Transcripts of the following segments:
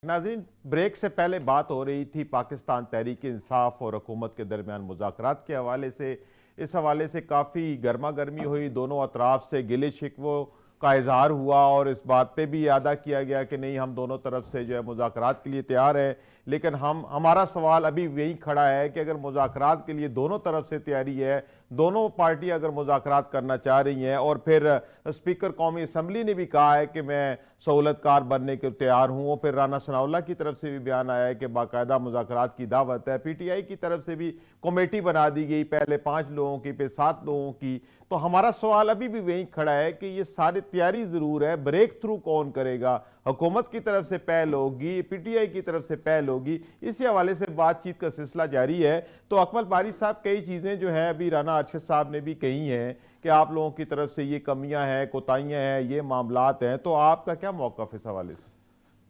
नाज़रीन, ब्रेक से पहले बात हो रही थी पाकिस्तान तहरीक इंसाफ और हुकूमत के दरमियान मुज़ाकरात के हवाले से। इस हवाले से काफ़ी गर्मा गर्मी हुई, दोनों अतराफ से गिले शिकवों का इजहार हुआ और इस बात पे भी अदा किया गया कि नहीं, हम दोनों तरफ से जो है मुज़ाकरात के लिए तैयार है। लेकिन हमारा सवाल अभी वही खड़ा है कि अगर मुज़ाकरात के लिए दोनों तरफ से तैयारी है, दोनों पार्टी अगर मुज़ाकरात करना चाह रही हैं और फिर स्पीकर कौमी असम्बली ने भी कहा है कि मैं सहूलतकार बनने के तैयार हूँ, फिर राना सनाउल्लाह की तरफ से भी बयान आया है कि बाकायदा मुज़ाकरात की दावत है, PTI की तरफ से भी कमेटी बना दी गई, पहले 5 लोगों की फिर 7 लोगों की। तो हमारा सवाल अभी भी वही खड़ा है कि ये सारी तैयारी ज़रूर है, ब्रेक थ्रू कौन करेगा? हुकूमत की तरफ से पहल होगी, PTI की तरफ से पहल होगी? इसी हवाले से बातचीत का सिलसिला जारी है। तो अकमल बारी साहब, कई चीज़ें जो है अभी राना अरशद साहब ने भी कही हैं कि आप लोगों की तरफ से ये कमियां हैं, कोताहियां हैं, ये मामलात हैं, तो आपका क्या मौक़िफ़ इस हवाले से?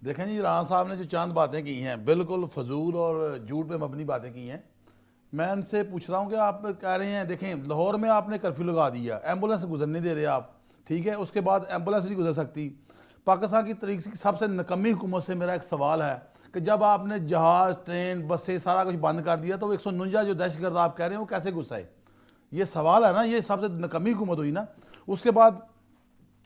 देखें जी, राना साहब ने जो चंद बातें की हैं बिल्कुल फजूल और झूठ पे मबनी बातें की हैं। मैं इनसे पूछ रहा हूँ कि आप कह रहे हैं, देखें लाहौर में आपने कर्फ्यू लगा दिया, एम्बुलेंस गुजर नहीं दे रहे आप, ठीक है, उसके बाद एम्बुलेंस नहीं गुजर सकती। पाकिस्तान की तरीके से सबसे नकमी हुकूमत से मेरा एक सवाल है कि जब आपने जहाज़, ट्रेन, बसें सारा कुछ बंद कर दिया तो 149 जो दहशतगर्द आप कह रहे हैं वो कैसे घुसाए? ये सवाल है ना, ये सबसे नकमी हुकूमत हुई ना। उसके बाद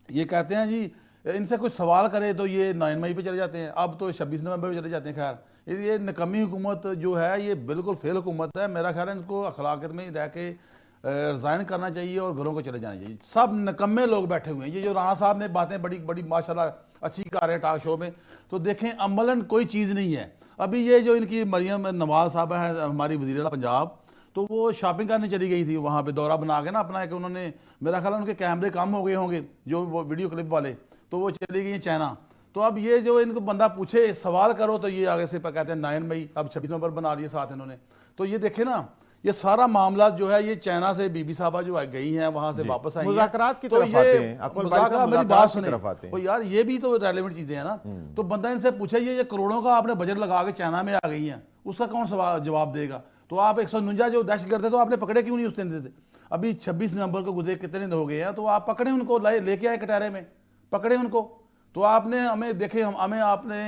ये कहते हैं जी इनसे कुछ सवाल करे तो ये 9 मई पे चले जाते हैं, अब तो 26 नवंबर पे चले जाते हैं। खैर ये नकमी हुकूमत जो है ये बिल्कुल फेल हुकूमत है। मेरा ख्याल है इनको अखलाकियत में रह के रिज़ाइन करना चाहिए और घरों को चले जाना चाहिए। सब नकम्मे लोग बैठे हुए हैं। ये जो राणा साहब ने बातें बड़ी बड़ी माशाल्लाह अच्छी कर रहे हैं टॉक शो में, तो देखें अमलन कोई चीज़ नहीं है। अभी ये जो इनकी मरियम नवाज साहब हैं हमारी वज़ीर पंजाब, तो वो शॉपिंग करने चली गई थी वहाँ पे दौरा बना के ना अपना, कि उन्होंने मेरा ख्याल है उनके कैमरे कम हो गए होंगे जो वो वीडियो क्लिप वाले, तो वो चली गई चाइना। तो अब ये जो इनको बंदा पूछे सवाल करो तो ये आगे से कहते हैं 9 मई, अब 26 नवंबर बना लिए साथ इन्होंने। तो ये देखे ना, ये सारा मामला जो है ये चाइना से बीबी साहबा जो गई हैं वहां से वापस आई मुज़ाकरात की तो तरफ आते हैं, मुज़ाकरात मेरी बात सुने आते हैं। तो यार ये भी तो रेलेवेंट चीजें हैं ना। तो बंदा इनसे पूछे ये करोड़ों का आपने बजट लगा के चाइना में आ गई हैं, उसका कौन सवाल जवाब देगा? तो आप 149 जो दहशतगर्द थे तो आपने पकड़े क्यों नहीं उस दिन से? अभी 26 नवंबर को गुजरे कितने दिन हो गए हैं, तो आप पकड़े उनको, लेके आए कटारे में, पकड़े उनको। तो आपने हमें देखे, हमें आपने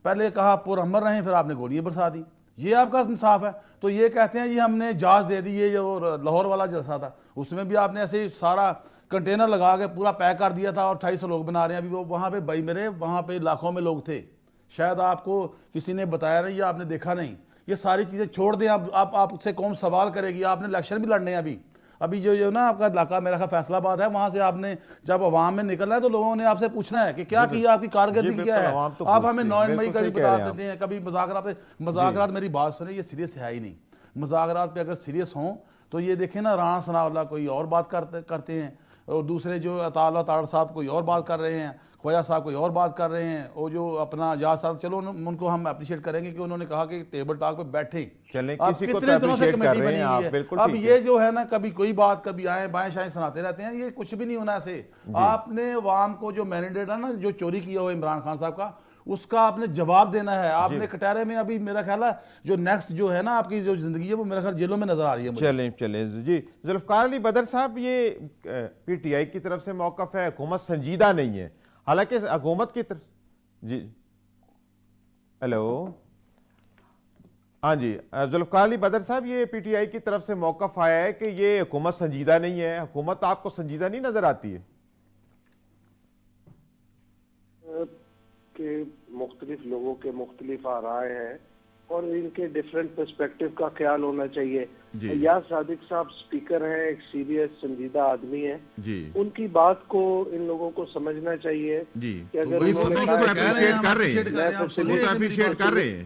पहले कहा पुरअमर रहें, फिर आपने गोलियां बरसा दी, ये आपका इंसाफ है? तो ये कहते हैं जी हमने जांच दे दी, ये जो लाहौर वाला जलसा था उसमें भी आपने ऐसे सारा कंटेनर लगा के पूरा पैक कर दिया था और 250 लोग बना रहे हैं अभी वो वहाँ पे। भाई मेरे वहाँ पे लाखों में लोग थे, शायद आपको किसी ने बताया नहीं या आपने देखा नहीं। ये सारी चीज़ें छोड़ दें, आप आपसे कौन सवाल करेगी? आपने इलेक्शन भी लड़ने हैं अभी। अभी जो ना आपका इलाका मेरा ख्याल फैसलाबाद है, वहां से आपने जब अवाम में निकलना है तो लोगों ने आपसे पूछना है कि क्या किया, आपकी कारकर्दगी क्या है। आप हमें 9 मई का भी बता देते हैं, कभी मजाकरात। मेरी बात सुने, ये सीरियस है ही नहीं। मजाकरात पे अगर सीरियस हों तो ये देखें ना, राना सनाउल्लाह कोई और बात करते हैं और दूसरे जो अताउल्लाह तारड़ साहब कोई और बात कर रहे हैं, ख्वाजा साहब कोई और बात कर रहे हैं, और जो अपना याद साहब, चलो उनको हम अप्रिशिएट करेंगे कि उन्होंने कहा कि टेबल टॉक पे बैठे। अब कितने दिनों से कमेटी बनी हुई है, अब ये जो है ना कभी कोई बात कभी आए बाएं शाएं सुनाते रहते हैं, ये कुछ भी नहीं होना ऐसे। आपने अवाम को जो मैंडेट है ना, जो चोरी किया हो इमरान खान साहब का, उसका आपने जवाब देना है। आपने कटारे में अभी मेरा ख्याल है जो नेक्स्ट जो है ना आपकी जो जिंदगी है वो मेरा ख्याल जेलों में नजर आ रही है। चलें जी, जुल्फकार अली बदर साहब, ये PTI की तरफ से मौक़िफ़ है, हुकूमत संजीदा नहीं है, हालांकि हुकूमत की तरफ। जी हेलो, हाँ जी, जुल्फकार अली बदर साहब, ये PTI की तरफ से मौक़िफ़ आया है कि ये हुकूमत संजीदा नहीं है, हुकूमत आपको संजीदा नहीं नजर आती है? के मुख्तलिफ लोगों के मुख्तलिफ आराय हैं और इनके डिफरेंट पर्सपेक्टिव का ख्याल होना चाहिए। यार सादिक साहब स्पीकर हैं, एक सीरियस संजीदा आदमी है, उनकी बात को इन लोगों को समझना चाहिए कि अगर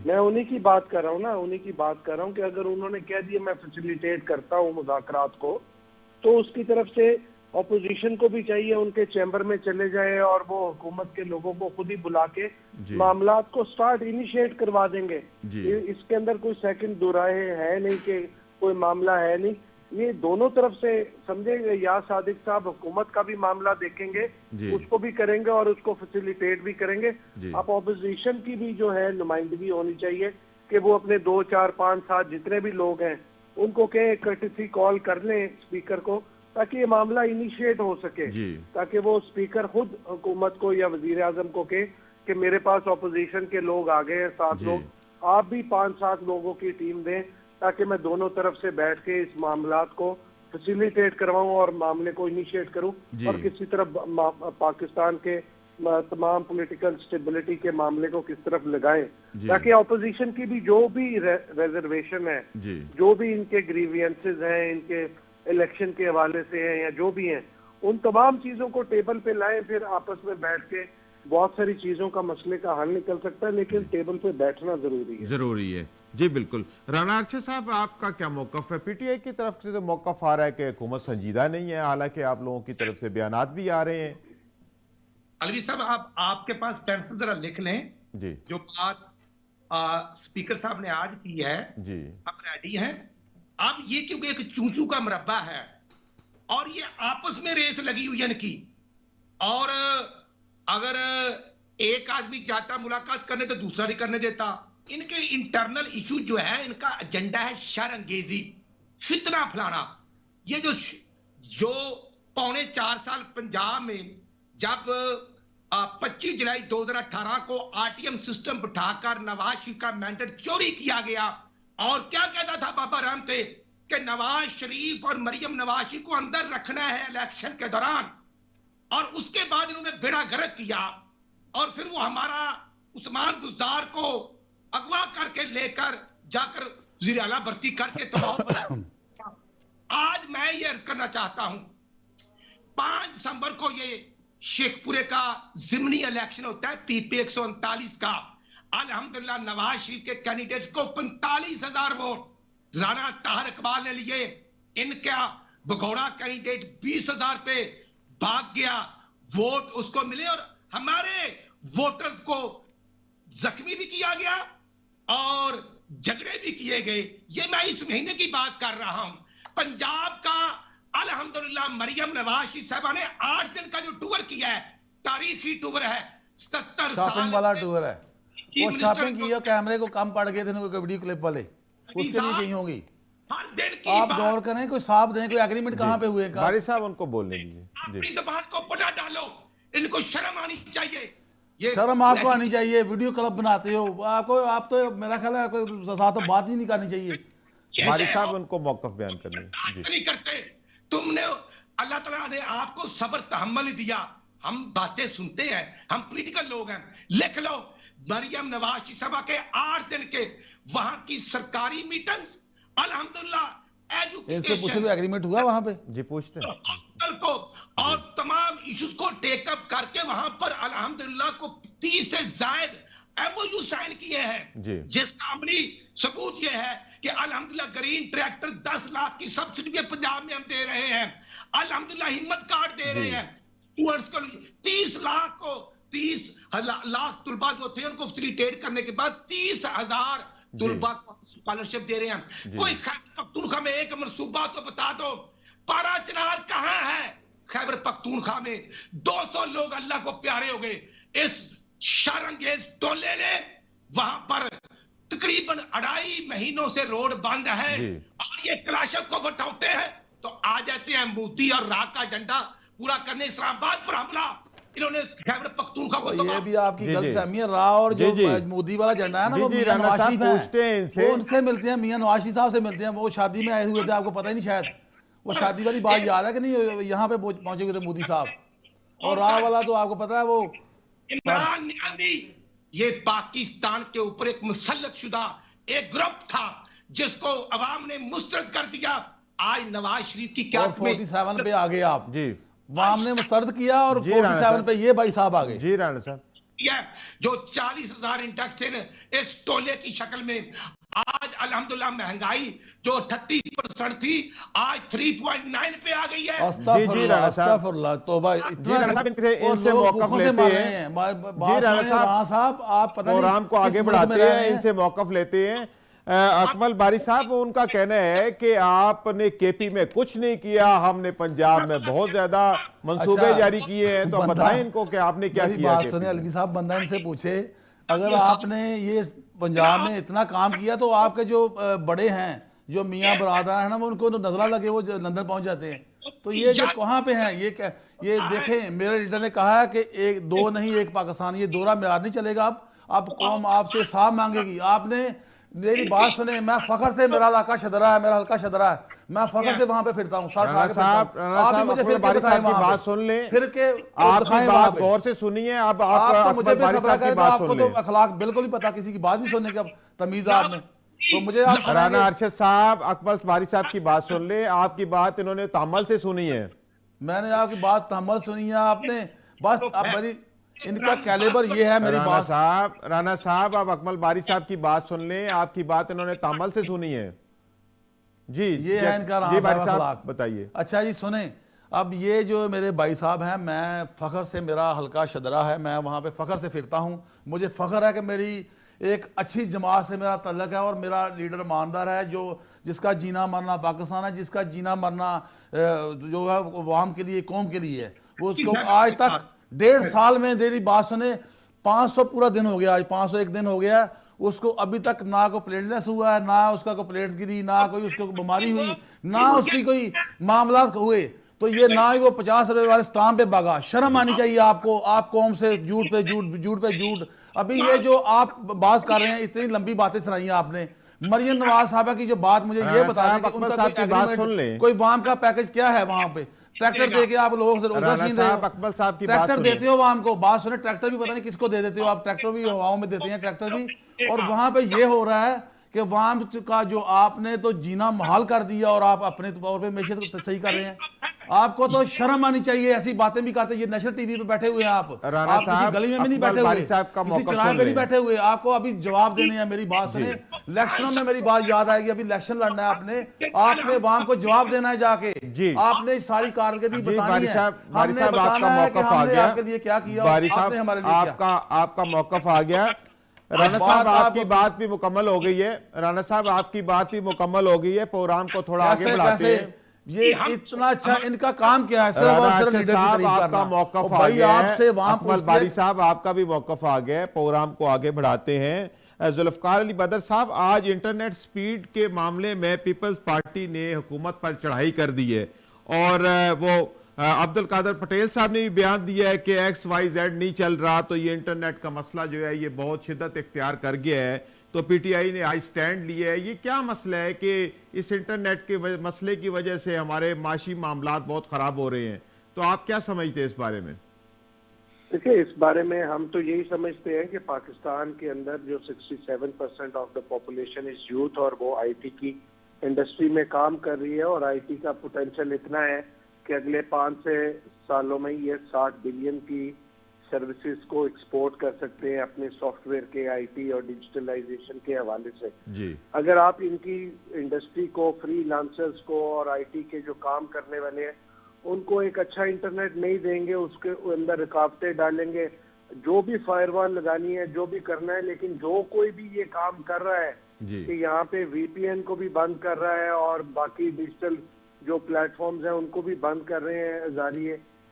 मैं उन्हीं की बात कर रहा हूँ ना, उन्हीं की बात कर रहा हूँ कि अगर उन्होंने कह दिया मैं फैसिलिटेट करता हूँ मुज़ाकरात को, तो उसकी तरफ से ऑपोजिशन को भी चाहिए उनके चैम्बर में चले जाए और वो हुकूमत के लोगों को खुद ही बुला के मामलात को स्टार्ट इनिशिएट करवा देंगे। इसके अंदर कोई सेकंड दुराए है नहीं कि कोई मामला है नहीं। ये दोनों तरफ से समझेंगे, या सादिक साहब हुकूमत का भी मामला देखेंगे, उसको भी करेंगे और उसको फैसिलिटेट भी करेंगे। आप ऑपोजिशन की भी जो है नुमाइंदगी होनी चाहिए कि वो अपने 2, 4, 5, 7 जितने भी लोग हैं उनको कहे कर्टेसी कॉल कर लें स्पीकर को, ताकि ये मामला इनिशिएट हो सके, ताकि वो स्पीकर खुद हुकूमत को या वजीर आजम को कहे कि मेरे पास ऑपोजिशन के लोग आ गए हैं 7 जी। लोग, आप भी 5-7 लोगों की टीम दें ताकि मैं दोनों तरफ से बैठ के इस मामलात को फैसिलिटेट करवाऊं और मामले को इनिशिएट करूं जी। और किसी तरफ पाकिस्तान के तमाम पॉलिटिकल स्टेबिलिटी के मामले को किस तरफ लगाएं जी। ताकि ऑपोजिशन की भी जो भी रिजर्वेशन है, जी। जो भी इनके ग्रीवियंसेस हैं, इनके इलेक्शन के हवाले से हैं या जो भी हैं, उन तमाम चीजों को टेबल पे लाएं, फिर आपस में बैठ के बहुत सारी चीजों का मसले का हल निकल सकता है, लेकिन टेबल पे बैठना जरूरी है। जरूरी है जी, बिल्कुल। राना अरशद साहब, आपका क्या मौकफ है? पीटीआई की तरफ से तो मौकफ आ रहा है कि हुकूमत संजीदा नहीं है, हालांकि आप लोगों की तरफ से बयानात भी आ रहे हैं। अलवी साहब, आपके पास पेंसिल जरा लिख लें जी जो बात स्पीकर साहब ने आज की है। जी। अब रेडी हैं। अब ये क्योंकि एक चूचू का मरब्बा है और ये आपस में रेस लगी हुई है इनकी, और अगर एक आदमी जाता मुलाकात करने तो दूसरा नहीं करने देता। इनके इंटरनल इशू जो है, इनका एजेंडा है शरअंगेजी, फितना फैलाना। ये जो 4.25 साल पंजाब में जब 25 जुलाई 2018 को आरटीएम सिस्टम बिठाकर नवाज शरीफ का मैंडेट चोरी किया गया, और क्या कहता था बाबा रामते कि नवाज शरीफ और मरियम नवाज को अंदर रखना है इलेक्शन के दौरान, और उसके बाद इन्होंने बेड़ा गर्क किया और फिर वो हमारा उस्मान बुजदार को अगवा करके लेकर जाकर वज़ीर आला भर्ती करके तो आज मैं ये अर्ज करना चाहता हूं, 5 दिसंबर को ये शेखपुरे का जिमनी इलेक्शन होता है पीपी 139 का। अल्हम्दुलिल्लाह नवाज शरीफ के कैंडिडेट को 45,000 वोट राना ताहर इकबाल ने लिए। इनका भगोड़ा कैंडिडेट 20,000 पे भाग गया, वोट उसको मिले और हमारे वोटर्स को जख्मी भी किया गया और झगड़े भी किए गए। ये मैं इस महीने की बात कर रहा हूं। पंजाब का अल्हम्दुलिल्लाह मरियम नवाज साहबा ने 8 दिन का जो टूर किया है, तारीखी टूर है, 77 साल शॉपिंग वाला टूर है। वो शॉपिंग की, कैमरे को कम पड़ गए थे कोई वीडियो क्लिप वाले, उसके लिए कहीं होंगी। हर दिन की आप बात। गौर करें, कोई साफ दें, कोई एग्रीमेंट कहाँ पे हुए? बारी साहब उनको बोलने दीजिए। अपनी जी। जबान को पटा डालो, इनको शर्म आनी चाहिए। ये शर्म आपको आनी चाहिए। वीडियो क्लिप बनाते हो आपको, आप तो मेरा ख्याल है कोई साथ तो बात ही नहीं करनी चाहिए। बारी साहब उनको मौकफ बयान करने जी। नहीं करते। तुमने, अल्लाह ताला ने आपको सब्र तहम्मुल दिया। हम बातें सुनते हैं, हम पॉलिटिकल लोग हैं। लिख लो, मरियम नवाज सभा के 8 दिन के वहां की सरकारी मीटिंग्स, अल्हम्दुलिल्लाह इनसे पूछे कोई एग्रीमेंट हुआ वहां पे? जी पूछते हैं। को और तमाम इश्यूज को टेकअप करके वहां पर अल्हम्दुलिल्लाह को 30 से ज्यादा एमओयू साइन किए हैं, जिसका अमली सबूत यह है कि अल्हम्दुलिल्लाह ग्रीन ट्रैक्टर 10 लाख की सब्सिडी भी पंजाब में हम दे रहे हैं। अल्हम्दुलिल्लाह हिम्मत कार्ड दे रहे हैं स्टूडेंट्स को। 30 लाख को 30 लाख तुलबा जो थे उनको फैसिलिटेट करने के बाद 30,000 तुलबा को स्कॉलरशिप दे रहे हैं। कोई खैबर पख्तूनख्वा में एक मनसूबा तो बता दो। पारा चिनार कहां है खैबर पख्तूनख्वा में? 200 लोग अल्लाह को प्यारे हो गए। इस शरअंगेज टोले ने वहां पर तकरीबन 2.5 महीनों से रोड बंद है और ये क्लाशव को उठाते हैं तो आ जाते हैं मोदी और राह का एजेंडा पूरा करने इस्लामाबाद पर हमला। इन्होंने खैबर पख्तूनख्वा को ये भी आपकी गलतफहमी है। राह और जो मोदी वाला झंडा है ना, वो मियां नवाज शरीफ है, वो उनसे मिलते हैं, मियां नवाज शरीफ साहब से मिलते हैं। वो शादी में आए हुए थे, आपको पता ही नहीं शायद। वो शादी वाली बात याद है कि नहीं? यहाँ पे पहुंचे हुए थे मोदी साहब। और राह वाला तो आपको पता है वो इमरान नियाज़ी, ये पाकिस्तान के ऊपर एक मुसल्लत शुदा एक ग्रुप था जिसको अवाम ने मुस्तरद कर दिया। आज नवाज शरीफ की क्या 47 पे आ गए आप जी। वाम ने मुस्तरद किया और 47 पे ये भाई साहब आ गए। जी राणा साहब, जो 40,000 इंडेक्स थे इस टोले की शक्ल में, आज अल्हम्दुलिल्लाह महंगाई जो 38% थी आज 3.9 पे आ गई है। अस्तगफुरुल्लाह, अस्तगफुरुल्लाह, तौबा। इतना इनसे मौकफ लेते हैं जी राणा साहब, आप पता नहीं प्रोग्राम को आगे बढ़ाते हैं, इनसे मौकफ लेते हैं। अकमल बारी साहब, उनका कहना है कि आपने केपी में कुछ नहीं किया, हमने पंजाब में बहुत ज्यादा मंसूबे जारी किए हैं। तो बताएं इनको कि आपने क्या किया। बात सुने अलवी साहब, बंदा इनसे पूछे अगर आपने ये पंजाब में इतना काम किया तो आपके जो बड़े हैं, जो मियाँ बरादर है ना, वो उनको नजरा लगे वो लंदन पहुंच जाते हैं। तो ये जो कहाँ पे हैं, ये क्या, ये देखें मेरे लीडर ने कहा है कि एक दो नहीं एक पाकिस्तान, ये दोहरा म्यार नहीं चलेगा। अब कौम आपसे साफ मांगेगी। आपने मेरी बात सुने, मैं फखर से, मेरा इलाका शदरा है, मेरा हल्का शदरा है, मैं फखर से वहां पे फिरता हूँ। राणा साहब मुझे फिर बारी साहब की बात सुन ले, फिर के आपकी बात गौर से सुनिए। अब आप तो मुझे बारी साहब की बात आपको सुन तो ले। अखलाक बिल्कुल ही पता, किसी की बात नहीं सुनने की अब तमीज आपने, तो मुझे आप राणा अरशद साहब अकबर बारी साहब की बात सुन ले। आपकी बात इन्होंने तहम्मुल से सुनी है। मैंने आपकी बात तहम्मुल सुनी है आपने, बस अब मेरी इनका कैलिबर ये है मेरी बात। राणा साहब आप अकमल बारी साहब की बात सुन लें, आपकी बात इन्होंने तहम्मुल से सुनी है। जी ये है इनका जी बारी साहब बताइए। अच्छा जी सुने, अब ये जो मेरे भाई साहब हैं, मैं फ़ख्र से, मेरा हल्का शदरा है, मैं वहाँ पे फ़ख्र से फिरता हूँ। मुझे फ़ख्र है कि मेरी एक अच्छी जमात से मेरा तल्लक है और मेरा लीडर ईमानदार है, जो जिसका जीना मरना पाकिस्तान है, जिसका जीना मरना जो है अवाम के लिए, कौम के लिए है। वो उसको आज तक 1.5 साल में, देरी बात सुने, 500 पूरा दिन हो गया, आज 501 दिन हो गया, उसको अभी तक ना कोई प्लेटलेस हुआ है, ना उसका कोई प्लेट्स गिरी, ना कोई उसको बीमारी हुई, ना उसकी कोई मामला हुए। तो ये ना ही वो 50 रुपए वाले स्टाम्प पे भागा। शर्म आनी चाहिए आपको। आप कौम से झूठ पे झूठ, झूठ पे झूठ। अभी ये जो आप बात कर रहे हैं, इतनी लंबी बातें सुनाई आपने। मरियम नवाज साहबा की जो बात, मुझे ये बता दें कि उनका कोई एग्रीमेंट, कोई वाम का पैकेज क्या है वहां पे? ट्रैक्टर दे के आप लोगों से ट्रैक्टर देते हो वाम को। बात सुने, ट्रैक्टर भी पता नहीं किसको दे देते हो आप, ट्रैक्टर भी हवाओं में देते हैं ट्रैक्टर भी। और वहां पे ये हो रहा है कि वाम का जो आपने तो जीना महाल कर दिया और आप अपने तौर पे मैशत को सही कर रहे हैं। आपको तो शर्म आनी चाहिए, ऐसी बातें भी करते। ये नेशनल टीवी पे बैठे हुए हैं आप किसी गली में भी नहीं बैठे हुए, किसी चौराहे पे नहीं बैठे हुए। आपको अभी जवाब देने हैं। मेरी बात सुने, इलेक्शनों में मेरी बात याद आएगी, अभी इलेक्शन लड़ना है आपने वहां को जवाब देना है जाके। आपने सारी कारकर्दगी बतानी है, हमने बताना है कि हमने आपके लिए क्या किया, आपने हमारे लिए क्या। आपका मौकफ आ गया। राणा साहब आपकी बात भी मुकम्मल हो गई है। राणा साहब आपकी बात भी मुकम्मल हो गई है। प्रोग्राम को थोड़ा आगे बढ़ाते हैं। ये इतना अच्छा इनका काम क्या है? सिर्फ और सिर्फ लीडर की तारीफ करना। आपका मौकफ आ गया आपसे वहां अकमल बारी साहब, आपका भी मौकफ आ गया। प्रोग्राम को आगे बढ़ाते हैं। जुल्फकार अली बदर साहब, आज इंटरनेट स्पीड के मामले में पीपल्स पार्टी ने हुकूमत पर चढ़ाई कर दी है और वो अब्दुल कादर पटेल साहब ने भी बयान दिया है कि XYZ नहीं चल रहा, तो ये इंटरनेट का मसला जो है ये बहुत शिद्दत इख्तियार कर गया है। तो PTI ने आज स्टैंड लिया है। ये क्या मसला है कि इस इंटरनेट के मसले की वजह से हमारे माशी मामलात बहुत खराब हो रहे हैं, तो आप क्या समझते हैं इस बारे में? देखिए, इस बारे में हम तो यही समझते हैं कि पाकिस्तान के अंदर जो 67% of the population is youth और वो IT की इंडस्ट्री में काम कर रही है और IT का पोटेंशियल इतना है कि अगले 5 सालों में ये 60 बिलियन की सर्विसेज को एक्सपोर्ट कर सकते हैं अपने सॉफ्टवेयर के, IT और डिजिटलाइजेशन के हवाले से। जी। अगर आप इनकी इंडस्ट्री को, फ्रीलांसर्स को और IT के जो काम करने वाले हैं उनको एक अच्छा इंटरनेट नहीं देंगे, उसके अंदर रुकावटें डालेंगे, जो भी फायरवॉल लगानी है, जो भी करना है, लेकिन जो कोई भी ये काम कर रहा है कि यहाँ पे VPN को भी बंद कर रहा है और बाकी डिजिटल जो प्लेटफॉर्म्स हैं उनको भी बंद कर रहे हैं,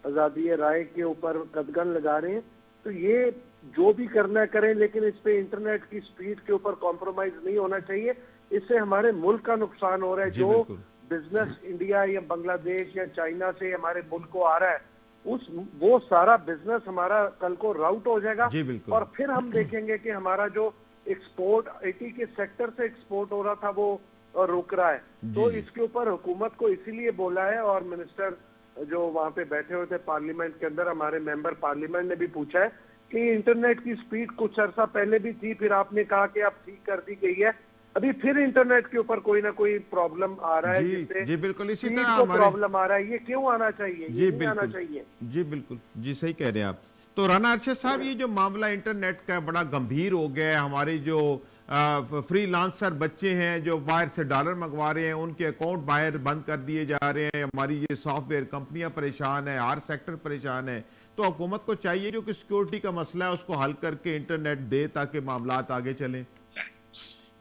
आज़ादी राय के ऊपर कदगन लगा रहे हैं, तो ये जो भी करना है करें, लेकिन इस पे इंटरनेट की स्पीड के ऊपर कॉम्प्रोमाइज नहीं होना चाहिए। इससे हमारे मुल्क का नुकसान हो रहा है। जो बिजनेस इंडिया या बांग्लादेश या चाइना से हमारे मुल्क को आ रहा है, वो सारा बिजनेस हमारा कल को राउट हो जाएगा और फिर हम देखेंगे कि हमारा जो एक्सपोर्ट IT के सेक्टर से एक्सपोर्ट हो रहा था वो रुक रहा है। तो इसके ऊपर हुकूमत को इसीलिए बोला है और मिनिस्टर जो वहां पे बैठे हुए थे पार्लियामेंट के अंदर, हमारे मेंबर पार्लियामेंट ने भी पूछा है कि इंटरनेट की स्पीड कुछ अरसा पहले भी थी, फिर आपने कहा कि अब ठीक कर दी गई है, अभी फिर इंटरनेट के ऊपर कोई ना कोई प्रॉब्लम आ रहा है, जिससे बिल्कुल इसी तरह प्रॉब्लम आ रहा है। ये क्यों आना चाहिए? ये नहीं आना चाहिए। जी बिल्कुल, जी सही कह रहे हैं आप। तो राणा अरशद साहब, ये जो मामला इंटरनेट का बड़ा गंभीर हो गया है, हमारे जो फ्रीलांसर बच्चे हैं जो बाहर से डॉलर मंगवा रहे हैं, उनके अकाउंट बाहर बंद कर दिए जा रहे हैं, हमारी ये सॉफ्टवेयर कंपनियां परेशान है, हर सेक्टर परेशान है, तो हुकूमत को चाहिए जो कि सिक्योरिटी का मसला है उसको हल करके इंटरनेट दे ताकि मामलात आगे चलें।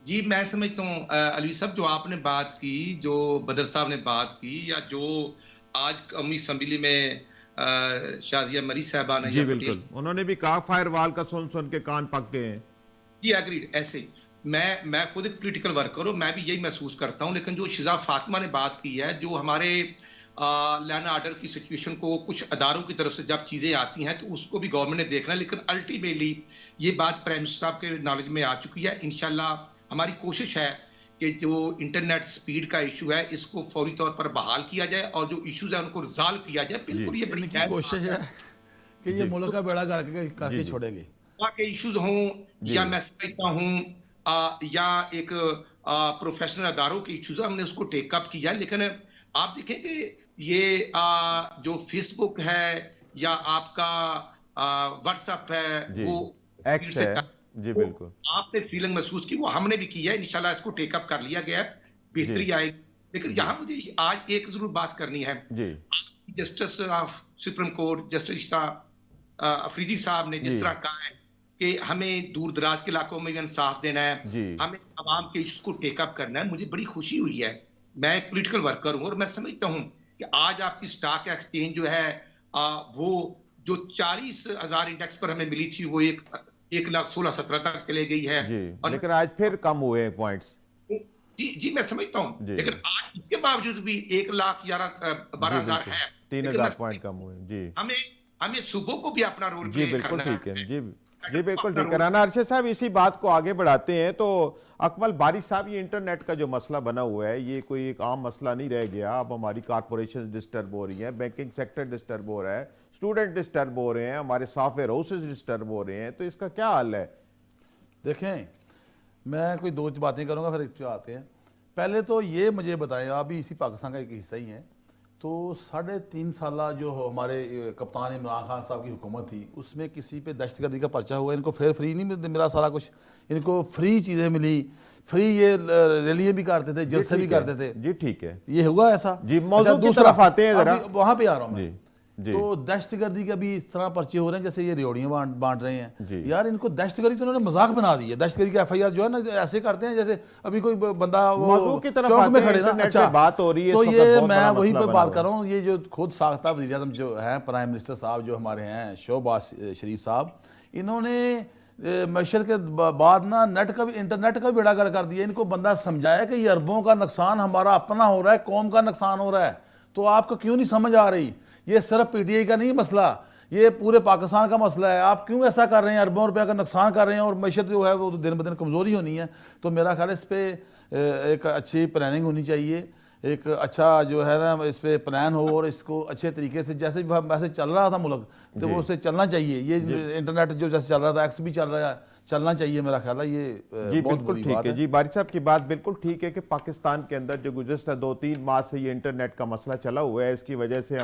जी, मैं समझता हूँ अलवी साहब, जो आपने बात की, जो बदर साहब ने बात की, या जो आज कौमी असम्बली में शाजिया मरी साहबा ने, जी बिल्कुल, उन्होंने भी कहा फायरवॉल का सुन के कान पक गए हैं। जी एग्रीड। ऐसे ही मैं खुद एक पॉलिटिकल वर्कर हूँ, मैं भी यही महसूस करता हूँ, लेकिन जो शिजा फातिमा ने बात की है, जो हमारे लैंड ऑर्डर की सिचुएशन को कुछ अदारों की तरफ से जब चीजें आती हैं तो उसको भी गवर्नमेंट ने देखना है, लेकिन अल्टीमेटली ये बात प्राइम मिनिस्टर साहब के नॉलेज में आ चुकी है। इंशाल्लाह हमारी कोशिश है कि जो इंटरनेट स्पीड का इशू है इसको फौरी तौर पर बहाल किया जाए और जो इश्यूज है उनको रिजॉल्व किया जाए। बिल्कुल ये बड़ी इनकी कोशिश है कि ये मुल्क का बेड़ा करके छोड़ेगी। के इश्यूज हों या मैं समझता हूँ या एक प्रोफेशनल अदारों के इश्यूज हमने उसको टेकअप किया, लेकिन आप देखेंगे ये जो फेसबुक है या आपका व्हाट्सएप है वो एक्स है जी, बिल्कुल आपने फीलिंग महसूस की, वो हमने भी की है। इंशाल्लाह इसको टेकअप कर लिया गया है, बेहतरी आएगी। लेकिन यहाँ मुझे आज एक जरूर बात करनी है जी। Justice of Supreme Court justice Afridi साहब ने जिस तरह कहा है कि हमें दूर दराज के इलाकों में भी इंसाफ देना है, हमें आवाम के इश्यूज को टेकअप करना है, मुझे बड़ी खुशी हुई है। मैं एक पॉलिटिकल वर्कर हूं और मैं समझता हूं कि आज आपकी स्टॉक एक्सचेंज जो है वो जो 40,000 इंडेक्स पर हमें मिली थी वो 1,16,17 तक चले गई है जी, और लेकिन आज फिर कम हुए पॉइंट्स। जी मैं समझता हूँ, लेकिन आज इसके बावजूद भी 1,12,000 है, 3,000 पॉइंट कम हुए जी। हमें सुबह को भी अपना रोल प्ले बिल्कुल करना ठीक है जी बिल्कुल ठीक है। राना अरशद साहब इसी बात को आगे बढ़ाते हैं तो अकमल बारी साहब, ये इंटरनेट का जो मसला बना हुआ है ये कोई एक आम मसला नहीं रह गया। अब हमारी कारपोरेशन डिस्टर्ब हो रही हैं, बैंकिंग सेक्टर डिस्टर्ब हो रहा है, स्टूडेंट डिस्टर्ब हो रहे हैं, हमारे सॉफ्टवेयर हाउसेज डिस्टर्ब हो रहे हैं, तो इसका क्या हल है? देखें, मैं कोई दो बातें करूंगा फिर एक पे आते हैं। पहले तो ये मुझे बताएं, आप भी इसी पाकिस्तान का एक हिस्सा ही हैं, तो 3.5 साल जो हमारे कप्तान इमरान खान साहब की हुकूमत थी उसमें किसी पे दहशतगर्दी का पर्चा हुआ? इनको फिर फ्री नहीं मिला सारा कुछ? इनको फ्री चीज़ें मिली, फ्री ये रैलियाँ भी करते थे, जलसे भी करते थे जी, ठीक है, ये हुआ ऐसा जी। मौजूद की तरफ आते हैं जरा, वहाँ पे आ रहा हूँ मैं। तो दहशतगर्दी के भी इस तरह पर्चे हो रहे हैं जैसे ये रेवड़ियाँ बांट रहे हैं यार। इनको दहशतगर्दी तो उन्होंने मजाक बना दी है। दहशतगर्दी का FIR जो है ना ऐसे करते हैं जैसे अभी कोई बंदा वो चौक में खड़े ना। अच्छा, बात हो रही है तो ये मैं वही पे बात कर रहा हूँ। ये जो खुद साख्ता वज़ीर आज़म जो हैं, प्राइम मिनिस्टर साहब जो हमारे हैं शहबाज शरीफ साहब, इन्होंने मैशत के बाद ना इंटरनेट का भी बेड़ा गर्क कर दिया। इनको बंदा समझाया कि ये अरबों का नुकसान हमारा अपना हो रहा है, कौम का नुकसान हो रहा है, तो आपको क्यों नहीं समझ आ रही? ये सिर्फ PTI का नहीं मसला, ये पूरे पाकिस्तान का मसला है। आप क्यों ऐसा कर रहे हैं? अरबों रुपये का नुकसान कर रहे हैं और मैशत जो है वो तो दिन ब दिन कमज़ोरी होनी है। तो मेरा ख्याल है इस पर एक अच्छी प्लानिंग होनी चाहिए, एक अच्छा जो है ना इस पर प्लान हो और इसको अच्छे तरीके से जैसे वैसे चल रहा था मुल्क तो वो उससे चलना चाहिए। ये इंटरनेट जो जैसे चल रहा था, एक्स भी चल रहा है, चलना चाहिए। मेरा ख्याल है ये बहुत बड़ी बात है। जी, बारी साहब की बात बिल्कुल ठीक है कि पाकिस्तान के अंदर जो गुज़श्ता 2-3 माह से ये इंटरनेट का मसला चला हुआ है, इसकी वजह से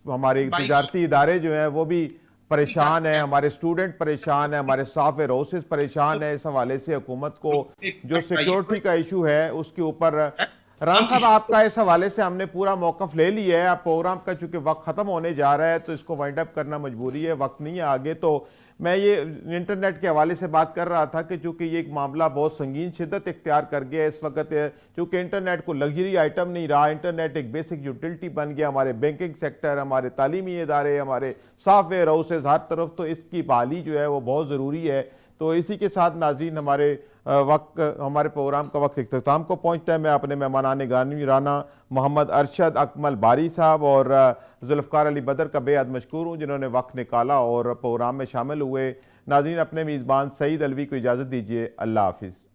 हमारे तिजारती इदारे जो हैं वो भी परेशान है, हमारे स्टूडेंट परेशान है, हमारे सॉफ्टवेयर हाउसेज परेशान है। इस हवाले से हुकूमत को जो सिक्योरिटी का इशू है उसके ऊपर, राना साहब आपका इस हवाले से हमने पूरा मौकफ ले लिया है। आप प्रोग्राम का चूंकि वक्त खत्म होने जा रहा है तो इसको वाइंड अप करना मजबूरी है, वक्त नहीं है आगे। तो मैं ये इंटरनेट के हवाले से बात कर रहा था कि चूंकि ये एक मामला बहुत संगीन शिद्दत इख्तियार कर गया इस वक्त, चूंकि इंटरनेट को लग्जरी आइटम नहीं रहा, इंटरनेट एक बेसिक यूटिलिटी बन गया। हमारे बैंकिंग सेक्टर, हमारे तालीमी इदारे, हमारे सॉफ्टवेयर हाउसेज, हर तरफ तो इसकी बहाली जो है वो बहुत ज़रूरी है। तो इसी के साथ नाज़रीन हमारे प्रोग्राम का वक्त इख्तिताम को पहुंचता है। मैं अपने मेहमान गानी राना मोहम्मद अरशद, अकमल बारी साहब और जुल्फ़कार अली बदर का बेहद मशकूर हूँ जिन्होंने वक्त निकाला और प्रोग्राम में शामिल हुए। नाज़रीन, अपने मेज़बान सईद अलवी को इजाज़त दीजिए। अल्लाह हाफिज़।